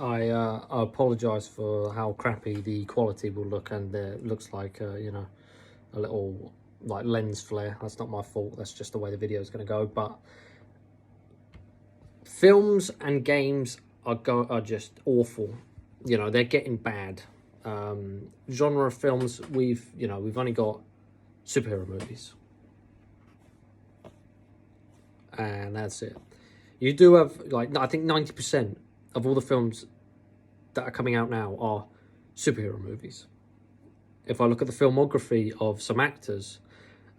I apologise for how crappy the quality will look, and it looks like a little like lens flare. That's not my fault. That's just the way the video is going to go. But films and games are just awful. They're getting bad. Genre of films, we've only got superhero movies, and that's it. You do have, like, I think 90% of all the films that are coming out now are superhero movies. If I look at the filmography of some actors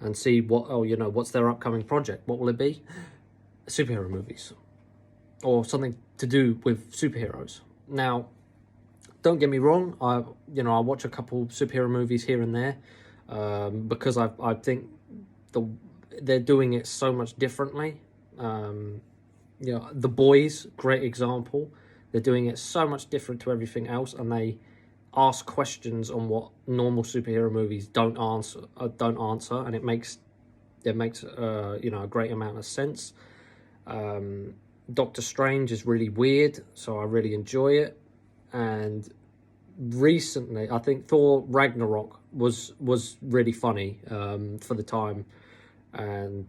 and see what's their upcoming project, what will it be? Superhero movies, or something to do with superheroes. Now, don't get me wrong, I watch a couple superhero movies here and there, because I think they're doing it so much differently. The Boys, great example. They're doing it so much different to everything else, and they ask questions on what normal superhero movies don't answer, and it makes a great amount of sense. Doctor Strange is really weird, so I really enjoy it. And recently, I think Thor Ragnarok was really funny for the time, and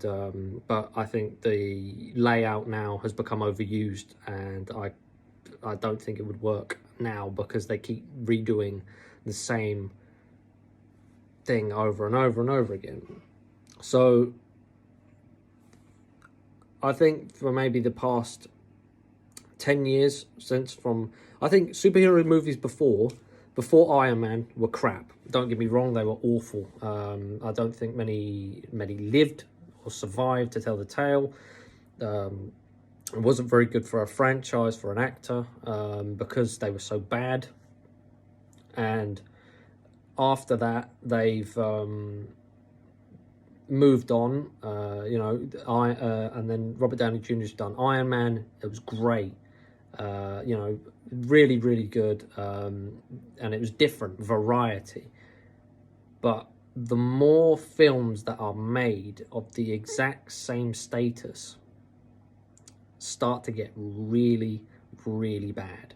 but I think the layout now has become overused, and I don't think it would work now because they keep redoing the same thing over and over and over again. So I think for maybe the past 10 years I think superhero movies before Iron Man were crap. Don't get me wrong, they were awful. I don't think many lived or survived to tell the tale. It wasn't very good for a franchise, for an actor, because they were so bad. And after that, they've moved on. And then Robert Downey Jr.'s done Iron Man. It was great. Really, really good. And it was different, variety. But the more films that are made of the exact same status start to get really, really bad,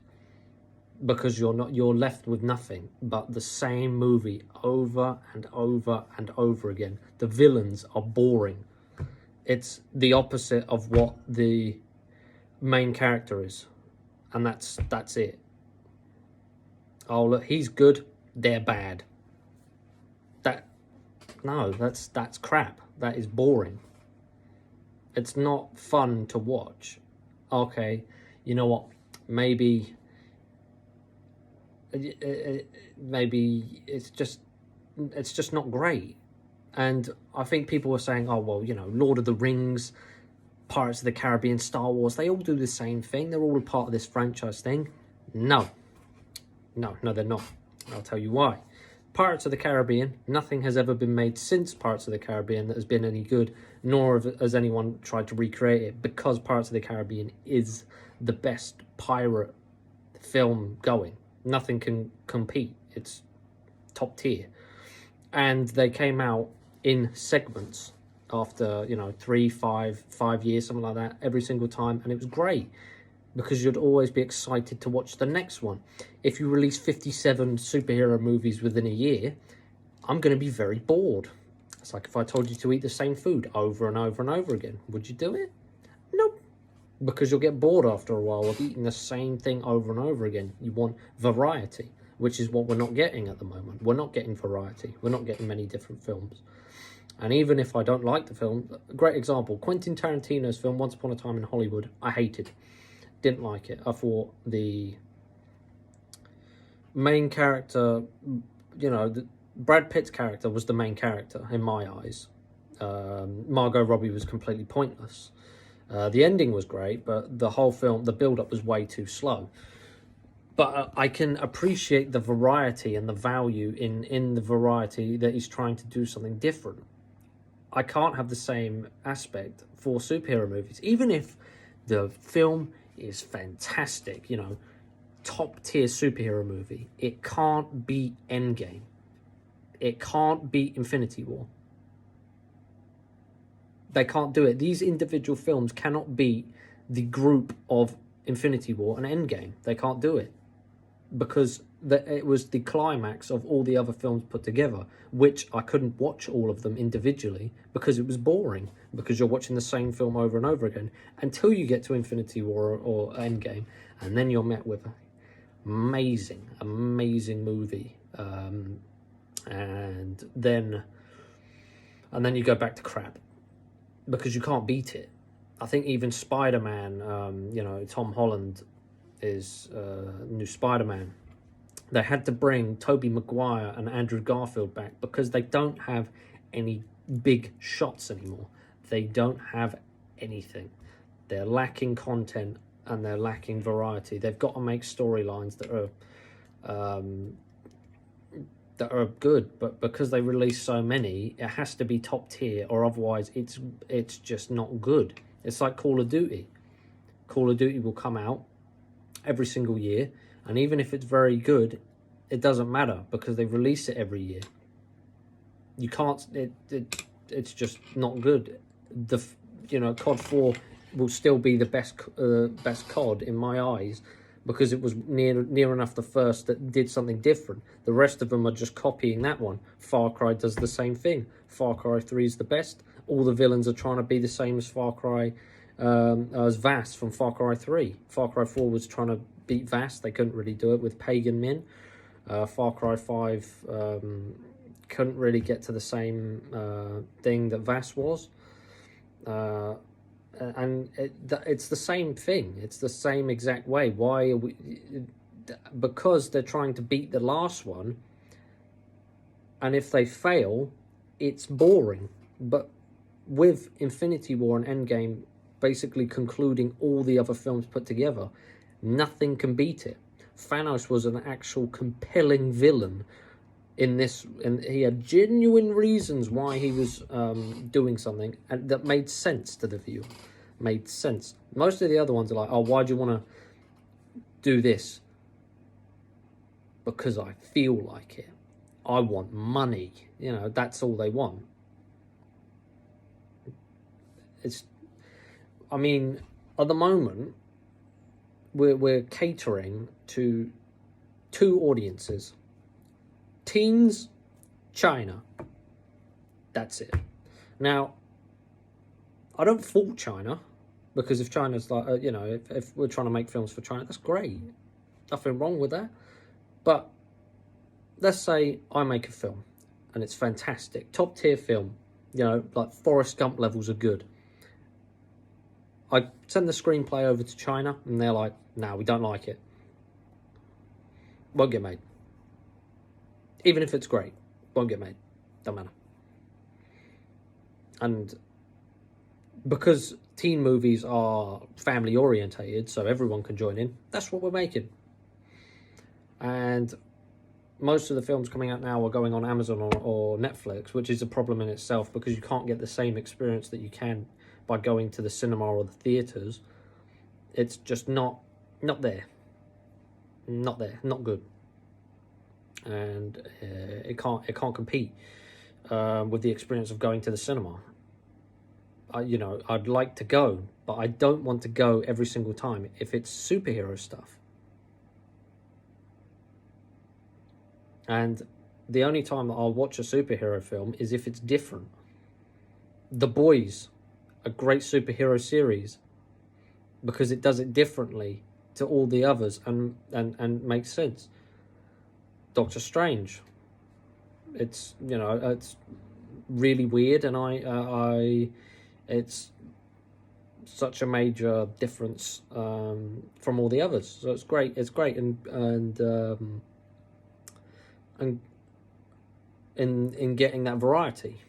because you're left with nothing but the same movie over and over and over again. The villains are boring. It's the opposite of what the main character is, and that's it. Oh, look, he's good, they're bad. That's crap. That is boring. It's not fun to watch. Okay, you know what? Maybe it's just not great. And I think people were saying, oh, well, Lord of the Rings, Pirates of the Caribbean, Star Wars, they all do the same thing. They're all a part of this franchise thing. No, they're not. I'll tell you why. Pirates of the Caribbean, nothing has ever been made since Pirates of the Caribbean that has been any good, nor has anyone tried to recreate it, because Pirates of the Caribbean is the best pirate film going. Nothing can compete. It's top tier. And they came out in segments after 5 years, something like that, every single time, and it was great, because you'd always be excited to watch the next one. If you release 57 superhero movies within a year, I'm going to be very bored. It's like if I told you to eat the same food over and over and over again. Would you do it? Nope. Because you'll get bored after a while of eating the same thing over and over again. You want variety, which is what we're not getting at the moment. We're not getting variety. We're not getting many different films. And even if I don't like the film, a great example, Quentin Tarantino's film Once Upon a Time in Hollywood, I hated. Didn't like it. I thought the main character, Brad Pitt's character was the main character in my eyes. Margot Robbie was completely pointless. The ending was great, but the whole film, the build-up was way too slow. But I can appreciate the variety and the value in the variety that he's trying to do something different. I can't have the same aspect for superhero movies, even if the film is fantastic, top tier superhero movie. It can't beat Endgame. It can't beat Infinity War. They can't do it. These individual films cannot beat the group of Infinity War and Endgame. They can't do it because it was the climax of all the other films put together, which I couldn't watch all of them individually because it was boring, because you're watching the same film over and over again until you get to Infinity War or Endgame, and then you're met with an amazing movie, and then you go back to crap because you can't beat it. I think even Spider-Man, Tom Holland is new Spider-Man. They had to bring Tobey Maguire and Andrew Garfield back because they don't have any big shots anymore. They don't have anything. They're lacking content and they're lacking variety. They've got to make storylines that are good, but because they release so many, it has to be top tier, or otherwise it's just not good. It's like Call of Duty. Call of Duty will come out every single year, and even if it's very good, it doesn't matter because they release it every year. You can't. It's just not good. COD 4 will still be the best COD in my eyes because it was near enough the first that did something different. The rest of them are just copying that one. Far Cry does the same thing. Far Cry 3 is the best. All the villains are trying to be the same as Far Cry, as Vass from Far Cry 3. Far Cry 4 was trying to beat Vass. They couldn't really do it with Pagan Min. Far Cry 5 couldn't really get to the same thing that Vass was. And it's the same thing. It's the same exact way. Why are we? Because they're trying to beat the last one, and if they fail, it's boring. But with Infinity War and Endgame basically concluding all the other films put together, nothing can beat it. Thanos was an actual compelling villain in this, and he had genuine reasons why he was doing something, and that made sense to the viewer. Made sense. Most of the other ones are like, oh, why do you want to do this? Because I feel like it. I want money. That's all they want. At the moment, we're catering to two audiences. Teens, China. That's it. Now, I don't fault China, because if China's like, if we're trying to make films for China, that's great. Nothing wrong with that. But let's say I make a film and it's fantastic, top tier film, like Forrest Gump levels are good. I send the screenplay over to China and they're like, no, we don't like it. Won't get made. Even if it's great, won't get made. Don't matter. And because teen movies are family orientated, so everyone can join in, that's what we're making. And most of the films coming out now are going on Amazon or Netflix, which is a problem in itself because you can't get the same experience that you can by going to the cinema or the theaters. It's just not there. Not there. Not good. And it can't compete with the experience of going to the cinema. I'd like to go, but I don't want to go every single time if it's superhero stuff. And the only time that I'll watch a superhero film is if it's different. The Boys, a great superhero series, because it does it differently to all the others and makes sense. Doctor Strange, it's really weird, and it's such a major difference from all the others. So it's great, and in getting that variety.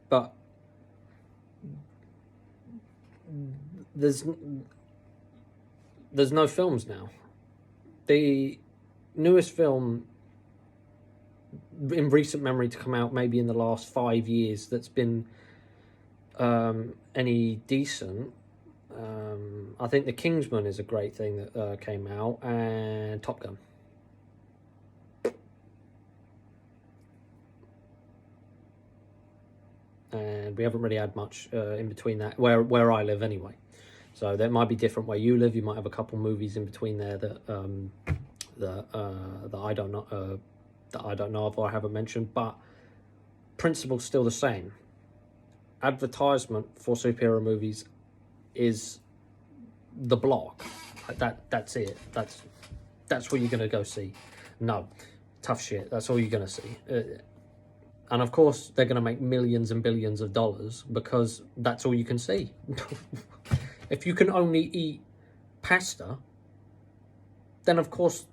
But there's no films now. The newest film in recent memory to come out maybe in the last 5 years that's been any decent, I think The Kingsman is a great thing that came out, and Top Gun. And we haven't really had much in between that, where I live anyway. So that might be different where you live. You might have a couple movies in between there that that I don't know of or I haven't mentioned, but principle's still the same. Advertisement for superhero movies is the block. That's it. That's what you're gonna go see. No, tough shit. That's all you're gonna see. And of course, they're gonna make millions and billions of dollars because that's all you can see. If you can only eat pasta, then of course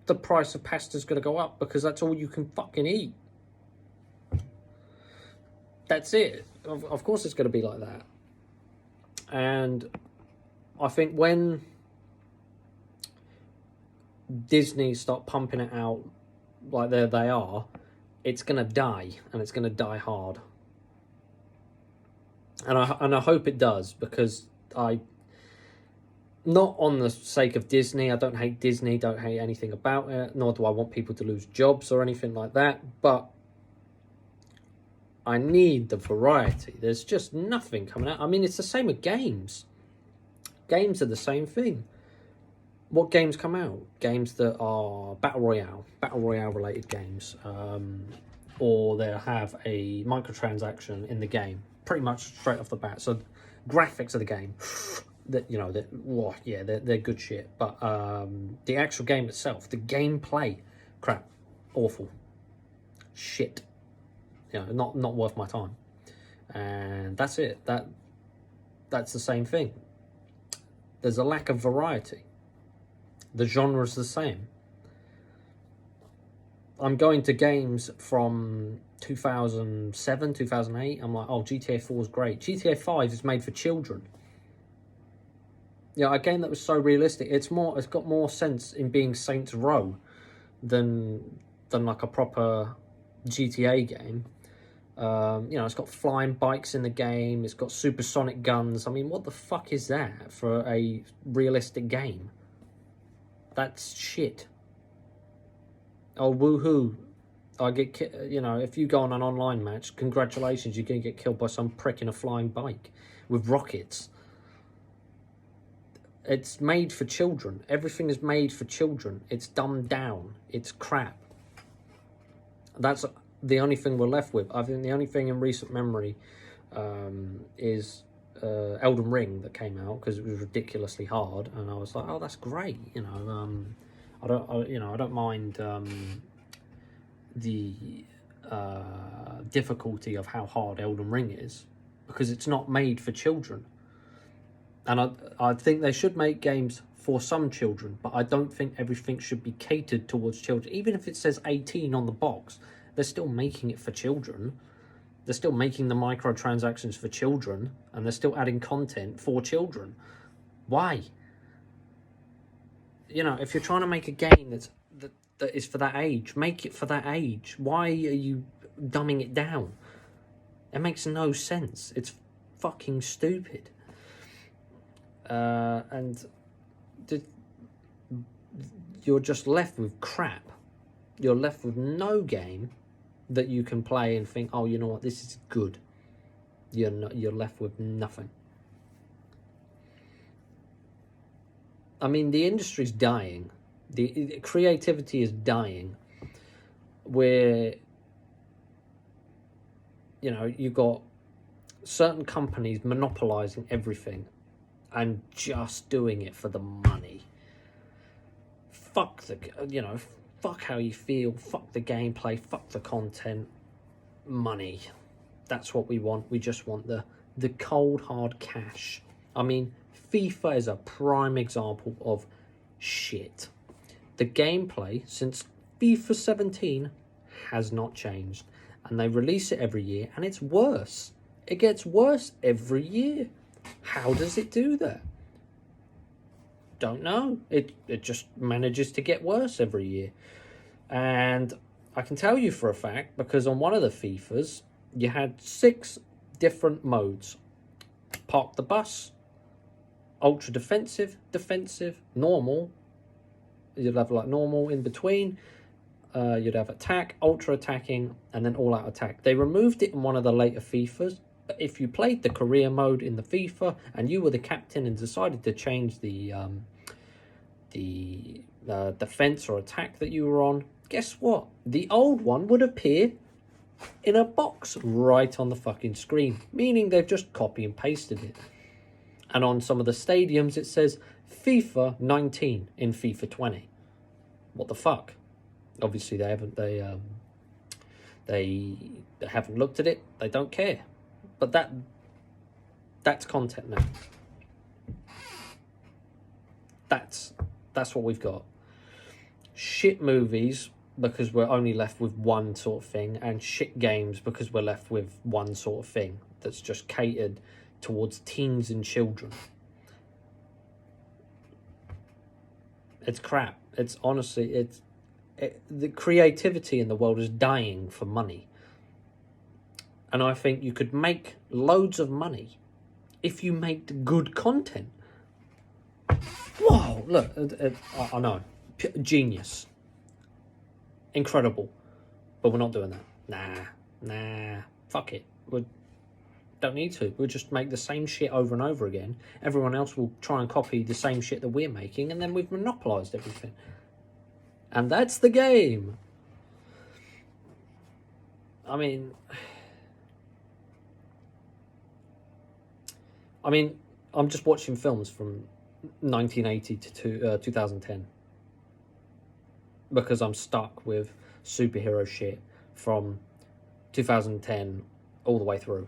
the price of pasta is gonna go up because that's all you can fucking eat. That's it. Of course it's going to be like that. And I think when Disney start pumping it out like they are, it's going to die, and it's going to die hard. And I hope it does, because not on the sake of Disney, I don't hate Disney, don't hate anything about it, nor do I want people to lose jobs or anything like that, but I need the variety. There's just nothing coming out. I mean, it's the same with games. Games are the same thing. What games come out? Games that are battle royale related games, or they have a microtransaction in the game, pretty much straight off the bat. So, graphics of the game, they're good shit. But the actual game itself, the gameplay, crap, awful, shit. Not worth my time. And that's it. That's the same thing. There's a lack of variety. The genre's the same. I'm going to games from 2007, 2008. I'm like, oh, GTA 4 is great. GTA 5 is made for children. A game that was so realistic. It's got more sense in being Saints Row than like a proper GTA game. It's got flying bikes in the game. It's got supersonic guns. I mean, what the fuck is that for a realistic game? That's shit. Oh, woohoo. If you go on an online match, congratulations, you're going to get killed by some prick in a flying bike with rockets. It's made for children. Everything is made for children. It's dumbed down. It's crap. That's the only thing we're left with. I think the only thing in recent memory is Elden Ring that came out, because it was ridiculously hard, and I was like, oh, that's great. I don't mind the difficulty of how hard Elden Ring is, because it's not made for children. And I think they should make games for some children, but I don't think everything should be catered towards children. Even if it says 18 on the box, they're still making it for children. They're still making the microtransactions for children, and they're still adding content for children. Why? If you're trying to make a game that is for that age, make it for that age. Why are you dumbing it down? It makes no sense. It's fucking stupid. And you're just left with crap. You're left with no game that you can play and think, oh, you know what, this is good. You're left with nothing. I mean, the industry's dying. The creativity is dying. Where, you've got certain companies monopolizing everything and just doing it for the money. Fuck fuck how you feel, fuck the gameplay, fuck the content, money. That's what we want. We just want the cold hard cash. I mean, FIFA is a prime example of shit. The gameplay since FIFA 17 has not changed, and they release it every year, and it's worse. It gets worse every year. How does it do that? Don't know. It just manages to get worse every year. And I can tell you for a fact, because on one of the FIFAs, you had 6 different modes. Park the bus, ultra defensive, normal. You'd have like normal in between. You'd have attack, ultra attacking, and then all out attack. They removed it in one of the later FIFAs. if you played the career mode in the FIFA and you were the captain and decided to change the defense or attack that you were on, guess what? The old one would appear in a box right on the fucking screen, meaning they've just copy and pasted it. And on some of the stadiums, it says FIFA 19 in FIFA 20. What the fuck? Obviously, they haven't. They haven't looked at it. They don't care. But that's content now. That's what we've got. Shit movies because we're only left with one sort of thing, and shit games because we're left with one sort of thing that's just catered towards teens and children. It's crap. It's honestly, the creativity in the world is dying for money. And I think you could make loads of money if you made good content. Whoa, look, I know. Genius. Incredible. But we're not doing that. Nah. Fuck it. We don't need to. We'll just make the same shit over and over again. Everyone else will try and copy the same shit that we're making, and then we've monopolised everything. And that's the game. I mean, I'm just watching films from 1980 to 2010 because I'm stuck with superhero shit from 2010 all the way through.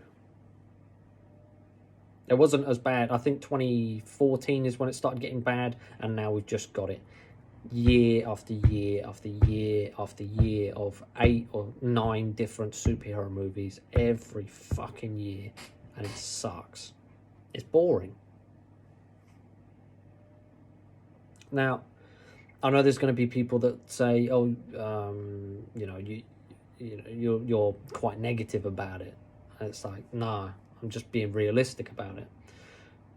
It wasn't as bad. I think 2014 is when it started getting bad, and now we've just got it year after year after year after year of 8 or 9 different superhero movies every fucking year, and it sucks. It's boring. Now, I know there's going to be people that say, "Oh, you're quite negative about it." And it's like, nah, I'm just being realistic about it.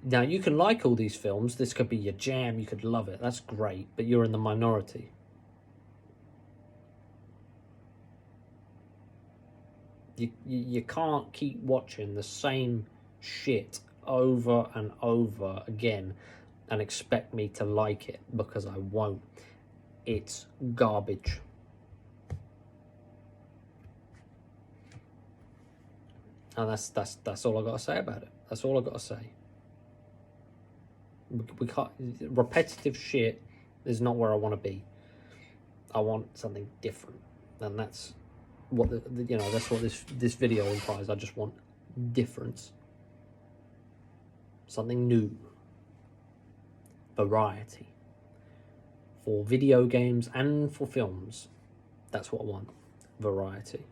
Now, you can like all these films. This could be your jam. You could love it. That's great. But you're in the minority. You can't keep watching the same shit over and over again and expect me to like it, because I won't. It's garbage. And that's all I got to say about it. That's all I got to say. We can't. Repetitive shit is not where I want to be. I want something different, and that's what that's what this video implies. I just want difference, something new, variety for video games and for films. That's what I want, variety.